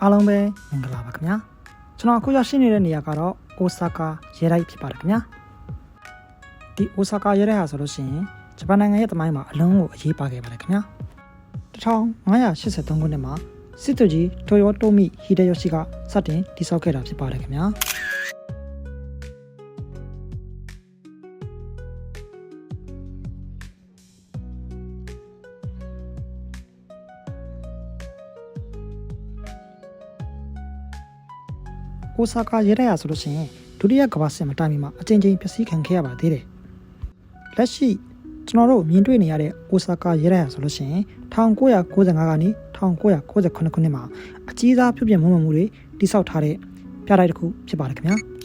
အားလုံးပဲမင်္ဂလာပါခင်ဗျာကျွန်တော်အခုရောက်ရှိနေတဲ့နေရာကတော့အိုဆာကာရဲတိုက်ဖြစ်ပါတယ်ခင်ဗျာဒီအိုဆာကာရဲတိုက်ဟာဆိုလို့ရှိရင်ဂျပန်နိုင်ငံရဲ့သမိုင်းမှာအလုံးကိုအရေးပါခဲ့ပါတယ်ခင်ဗျာ1583ခုနှစ်မှာစစ်သူကြီးတိုယိုတိုမီဟီဒေယိုရှိကစတင်တည်ဆောက်ခဲ့တာဖြစ်ပါတယ်ခင်ဗျာအိုဆာကာရဲတိုက်ရဆိုလို့ရှိရင်ဒုတိယကမ္ဘာစစ်မတိုင်မီမှာအကြိမ်ကြိမ်ပျက်စီးခံခဲ့ရပါသေးတယ်။လက်ရှိကျွန်တော်တို့မြင်တွေ့နေရတဲ့အိုဆာကာရဲတိုက်ရဆိုလို့ရှိရင်1995ကနေ1998ခုနှစ်မှာအကြီးစားပြုပြင်မှုတွေတိစောက်ထားတဲ့ပြတိုက်တစ်ခုဖြစ်ပါတယ်ခင်ဗျာ။